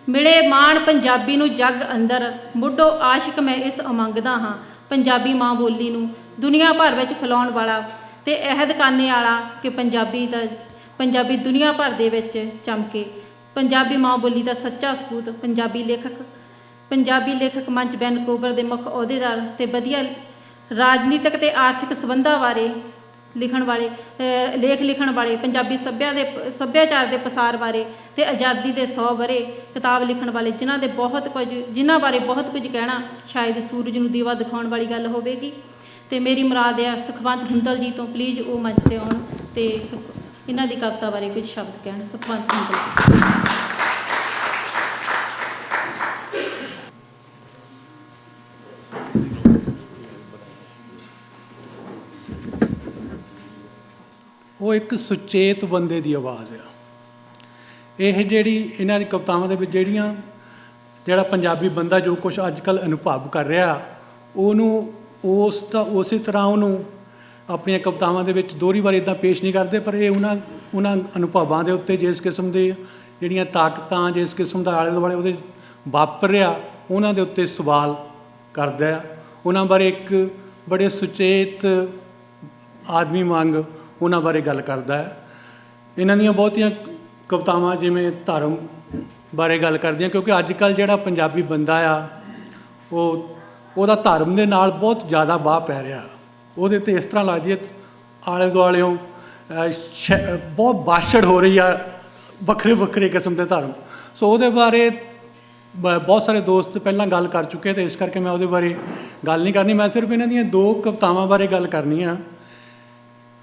मिले मान पंजाबी नूं जग अंदर, मुढ़ो आशिक मैं इस अमंगदा हाँ। पंजाबी माँ बोली नूं दुनिया भर विच फैलाउण वाला ते अहद करने वाला कि पंजाबी दुनिया भर दे विच चमके। पंजाबी माँ बोली का सच्चा सबूत पंजाबी लेखक मंच वैनकूवर के मुख अहुदेदार ते वधिया राजनीतिक ते आर्थिक संबंधां बारे लेख लिखण वाले, पंजाबी सभ्याचार के पसार बारे ते आज़ादी के 100 वरे किताब लिखण वाले, जिन्हां बारे बहुत कुछ कहना शायद सूरज नूं दीवा दिखाउण वाली गल होवेगी। ते मेरी मुराद है सुखवंत हुंदल जी तो प्लीज़ वो मंच ते आउण ते इन्हां दी कविता बारे कुछ शब्द कहण। सुखवंत हुंदल जी। वो एक सुचेत बंदे की आवाज़ है। यह जी इन्हां दी कवितावां दे विच जिहड़ा पंजाबी बंदा जो कुछ अजकल अनुभव कर रहा उन्होंने उस तरह उन्होंने अपन कवितावां दे विच दोहरी बार इदां पेश नहीं करते, पर यह उन्हां अनुभवों के उत्ते जिस किस्म के जिहड़ियां ताकतां जिस किस्म का आले दुआले उहदे वापर रहा उन्हां दे उत्ते सवाल करदा है। उन्हां बारे एक बड़े सुचेत आदमी वांग उन्हां बारे गल करदा है। इन्हां दीयां बहुतियां कवितावां जिवें धर्म बारे गल करदियां, क्योंकि अजकल जिहड़ा पंजाबी बंदा आ वो धर्म दे नाल बहुत ज़्यादा वाह पै रहा। उहदे ते इस तरह लगदी है आले दुआलेओं बहुत बाछड़ हो रही है वक्रे वक्रे किस्म के धर्म। सो उहदे बारे बहुत सारे दोस्त पहलां गल कर चुके, तो इस करके मैं उहदे बारे गल नहीं करनी। मैं सिर्फ इन्हां दीयां 2 कवितावां बारे गल करनी आ।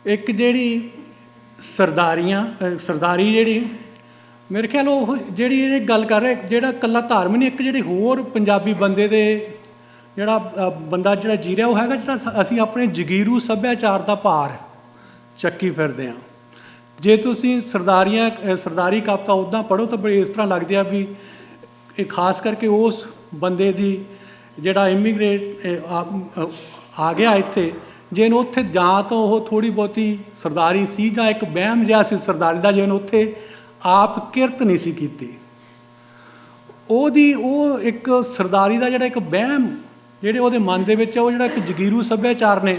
एक जिहड़ी सरदारी जिहड़ी मेरे ख्याल वो जिहड़ी ये गल कर रहे जिहड़ा कल्ला धर्म नहीं, एक जिहड़ी होर पंजाबी बंदे दे जिहड़ा बंदा जिहड़ा जी रहा वो हैगा जिहड़ा असीं अपने जगीरू सभ्याचार दा भार चक्की फिरदे हां। जे तुसीं सरदारी कविता उदां पढ़ो तो बड़ी इस तरह लगदी आ भी ये खास करके उस बंदे दी जिहड़ा इमीग्रेट आ गया इत्थे, जे उत्थे जां तो वह थोड़ी बहुती सरदारी सी जां एक वहम जिहा सी सरदारी का, जे उत्थे आप किरत नहीं सी कीती। वो एक सरदारी का जिहड़ा एक वहम जिहड़े उहदे मन दे विच वो जिहड़ा एक जगीरू सभ्याचार ने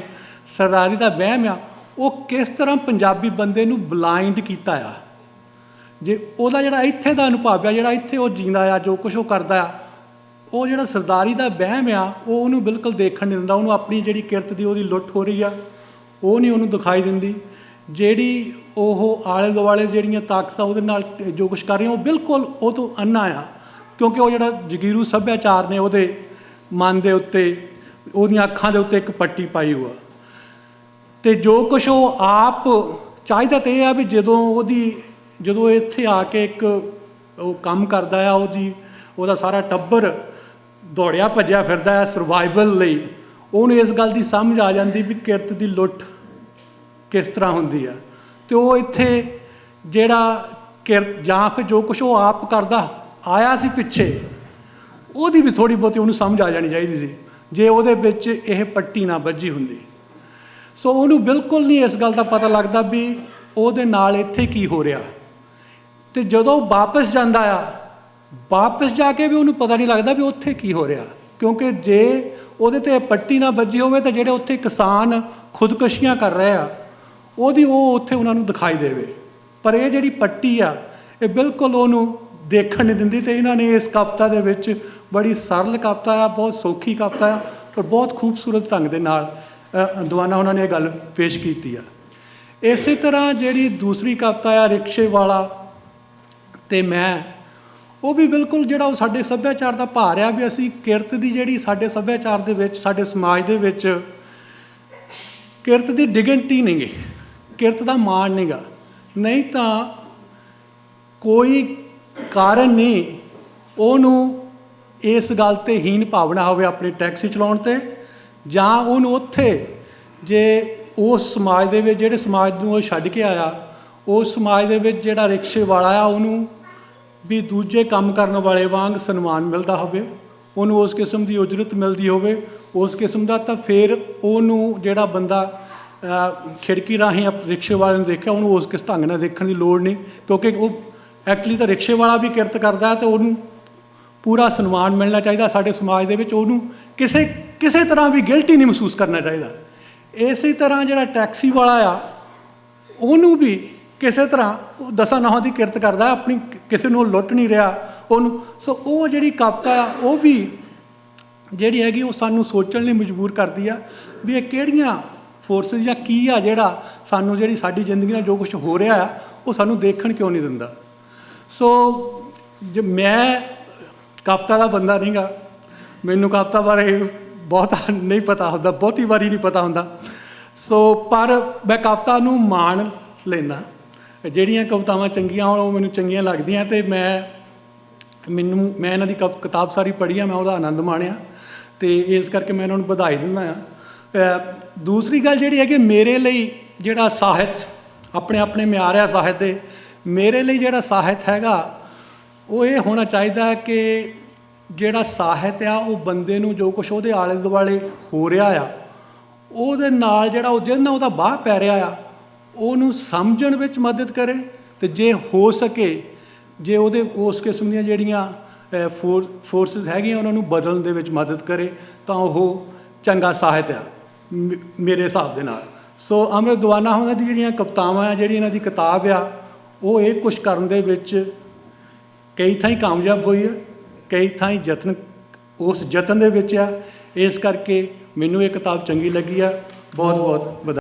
सरदारी का वहम आ वो किस तरह पंजाबी बंदे नूं ब्लाइंड कीता आ। जे उहदा जिहड़ा इत्थे दा अनुभव आ जिहड़ा इत्थे वो जींदा आ जो कुछ वो करदा आ वो जिहड़ा सरदारी का वहम आ वो उन्होंने बिल्कुल देखण नहीं दिंदा। उन्होंने अपनी जिहड़ी किरत दी उहदी लुੱਟ हो रही आ वो नहीं उन्होंने दिखाई दिंदी। जिहड़ी वो आले दुआले जिहड़ियां ताकतां उहदे नाल जो कुछ कर रही वो बिल्कुल वो तो अन्ना आ, क्योंकि वो जिहड़ा जगीरू सभ्याचार ने उहदे मन दे उत्ते उहदियां अखां दे उत्ते एक पट्टी पाई हुआ। तो जो कुछ वो आप चाहिदा तो यह है भी जदों इत्थे आके एक काम करदा आ उहदा सारा टब्बर दौड़िया भज्या फिरदा है सर्वाइवल लई, उहनूं इस गल की समझ आ जाती भी किरत की लुੱਟ किस तरह होंदी है। तो वो इत्थे जिहड़ा किरत जां फिर जो कुछ वो आप करदा आया सी पिछे उहदी भी थोड़ी बहुती उहनूं समझ आ जानी चाहिए सी जे उहदे विच इह पट्टी ना बज्जी हुंदी। सो उहनूं बिल्कुल नहीं इस गल का पता लगता भी उहदे नाल इत्थे की हो रहा। तो जदों वापस जांदा आ वापस जाके भी उन्होंने पता नहीं लगता भी उत्थे की हो रहा, क्योंकि जे उहदे ते पट्टी ना बजी होवे तो जिहड़े उत्थे किसान खुदकशियां कर रहे आ उहदी वो उत्थे उन्होंने दिखाई देवे, पर यह जिहड़ी पट्टी आ ये बिल्कुल उन्होंने देखण नहीं दिंदी। तो इन्होंने इस कविता दे विच बड़ी सरल कविता आ, बहुत सौखी कविता आ, पर बहुत खूबसूरत ढंग दे नाल दवाना उन्होंने गल पेश की आ। इस तरह जिहड़ी दूसरी कविता आ रिक्शे वाला ते मैं वो भी बिल्कुल जिहड़ा साडे सभ्याचार का भार आ भी असी किरत की जिहड़ी साडे सभ्याचार दे विच साडे समाज दे विच किरत की डिगनिटी नहीं गी, किरत का मान नहीं गा। नहीं तो कोई कारण नहीं उन्होंने इस गल ते हीन भावना होवे अपने टैक्सी चलाउण ते जां उन्होंने उत्थे जे उस समाज दे विच जिहड़े समाज नूं छड्ड के आया उस समाज दे विच जिहड़ा रिक्शे वाला आ उन्होंने भी दूजे काम करने वाले वांग सन्मान मिलता होवे, उन्होंने उस किस्म की उजरत मिलती होवे उस किस्म का, तो फिर उन्होंने जिहड़ा बंदा खिड़की राही रिक्शे वाले ने देखा उन्होंने उस किस ढंग नाल देखण की लोड़ नहीं, क्योंकि वो एक्चुअली तो रिक्शे वाला भी किरत करता है तो ਪੂਰਾ ਸਨਮਾਨ ਮਿਲਣਾ ਚਾਹੀਦਾ ਸਾਡੇ ਸਮਾਜ ਦੇ ਵਿੱਚ। ਉਹਨੂੰ ਕਿਸੇ ਤਰ੍ਹਾਂ ਵੀ ਗਿਲਟੀ ਨਹੀਂ ਮਹਿਸੂਸ ਕਰਨਾ ਚਾਹੀਦਾ। ਇਸੇ ਤਰ੍ਹਾਂ ਜਿਹੜਾ ਟੈਕਸੀ ਵਾਲਾ ਆ, ਉਹਨੂੰ ਵੀ ਕਿਸੇ ਤਰ੍ਹਾਂ ਉਹ ਦਸਾਂ ਨਹੁੰਾਂ ਦੀ ਕਿਰਤ ਕਰਦਾ, ਆਪਣੀ ਕਿਸੇ ਨੂੰ ਲੁੱਟ ਨਹੀਂ ਰਿਹਾ ਉਹਨੂੰ। ਸੋ ਉਹ ਜਿਹੜੀ ਕਵਿਤਾ ਆ ਉਹ ਵੀ ਜਿਹੜੀ ਹੈਗੀ ਉਹ ਸਾਨੂੰ ਸੋਚਣ ਲਈ ਮਜਬੂਰ ਕਰਦੀ ਆ ਵੀ ਇਹ ਕਿਹੜੀਆਂ ਫੋਰਸਿਸ ਜਾਂ ਕੀ ਆ ਜਿਹੜਾ ਸਾਨੂੰ ਜਿਹੜੀ ਸਾਡੀ ਜ਼ਿੰਦਗੀ ਨਾਲ ਜੋ ਕੁਝ ਹੋ ਰਿਹਾ ਆ ਉਹ ਸਾਨੂੰ ਦੇਖਣ ਕਿਉਂ ਨਹੀਂ ਦਿੰਦਾ। ਸੋ ਜੇ ਮੈਂ ਕਵਿਤਾ ਦਾ ਬੰਦਾ ਨਹੀਂ ਗਾ, ਮੈਨੂੰ ਕਵਿਤਾ ਬਾਰੇ ਬਹੁਤਾ ਨਹੀਂ ਪਤਾ ਹੁੰਦਾ, ਬਹੁਤੀ ਵਾਰੀ ਨਹੀਂ ਪਤਾ ਹੁੰਦਾ। ਸੋ ਪਰ ਮੈਂ ਕਵਿਤਾ ਨੂੰ ਮਾਣ ਲੈਂਦਾ, ਜਿਹੜੀਆਂ ਕਵਿਤਾਵਾਂ ਚੰਗੀਆਂ ਹੋਣ ਉਹ ਮੈਨੂੰ ਚੰਗੀਆਂ ਲੱਗਦੀਆਂ ਅਤੇ ਮੈਂ ਇਹਨਾਂ ਦੀ ਕਿਤਾਬ ਸਾਰੀ ਪੜ੍ਹੀ ਆ, ਮੈਂ ਉਹਦਾ ਆਨੰਦ ਮਾਣਿਆ ਅਤੇ ਇਸ ਕਰਕੇ ਮੈਂ ਇਹਨਾਂ ਨੂੰ ਵਧਾਈ ਦਿੰਦਾ ਹਾਂ। ਦੂਸਰੀ ਗੱਲ ਜਿਹੜੀ ਹੈਗੀ ਮੇਰੇ ਲਈ ਜਿਹੜਾ ਸਾਹਿਤ ਆਪਣੇ ਮਿਆਰ ਆ ਸਾਹਿਤ ਦੇ, ਮੇਰੇ ਲਈ ਜਿਹੜਾ ਸਾਹਿਤ ਹੈਗਾ ਉਹ ਇਹ ਹੋਣਾ ਚਾਹੀਦਾ ਕਿ ਜਿਹੜਾ ਸਾਹਿਤ ਆ ਉਹ ਬੰਦੇ ਨੂੰ ਜੋ ਕੁਛ ਉਹਦੇ ਆਲੇ ਦੁਆਲੇ ਹੋ ਰਿਹਾ ਆ ਉਹਦੇ ਨਾਲ ਜਿਹੜਾ ਜਿਹਦੇ ਨਾਲ ਉਹਦਾ ਬਾਹ ਪੈ ਰਿਹਾ ਆ ਉਹਨੂੰ ਸਮਝਣ ਵਿੱਚ ਮਦਦ ਕਰੇ, ਅਤੇ ਜੇ ਹੋ ਸਕੇ ਜੇ ਉਹਦੇ ਉਸ ਕਿਸਮ ਦੀਆਂ ਜਿਹੜੀਆਂ ਫੋਰਸਿਸ ਹੈਗੀਆਂ ਉਹਨਾਂ ਨੂੰ ਬਦਲਣ ਦੇ ਵਿੱਚ ਮਦਦ ਕਰੇ ਤਾਂ ਉਹ ਚੰਗਾ ਸਾਹਿਤ ਆ ਮੇਰੇ ਹਿਸਾਬ ਦੇ ਨਾਲ। ਸੋ ਅੰਮ੍ਰਿਤ ਦੀਵਾਨਾ ਉਹਨਾਂ ਦੀ ਜਿਹੜੀਆਂ ਕਵਿਤਾਵਾਂ ਆ, ਜਿਹੜੀ ਇਹਨਾਂ ਦੀ ਕਿਤਾਬ ਆ, ਉਹ ਇਹ ਕੁਛ ਕਰਨ ਦੇ ਵਿੱਚ ਕਈ ਥਾਈਂ ਕਾਮਯਾਬ ਹੋਈ ਹੈ, ਕਈ ਥਾਈਂ ਉਸ ਯਤਨ ਦੇ ਵਿੱਚ ਆ। ਇਸ ਕਰਕੇ ਮੈਨੂੰ ਇਹ ਕਿਤਾਬ ਚੰਗੀ ਲੱਗੀ ਆ। ਬਹੁਤ ਬਹੁਤ ਵਧਾਈ।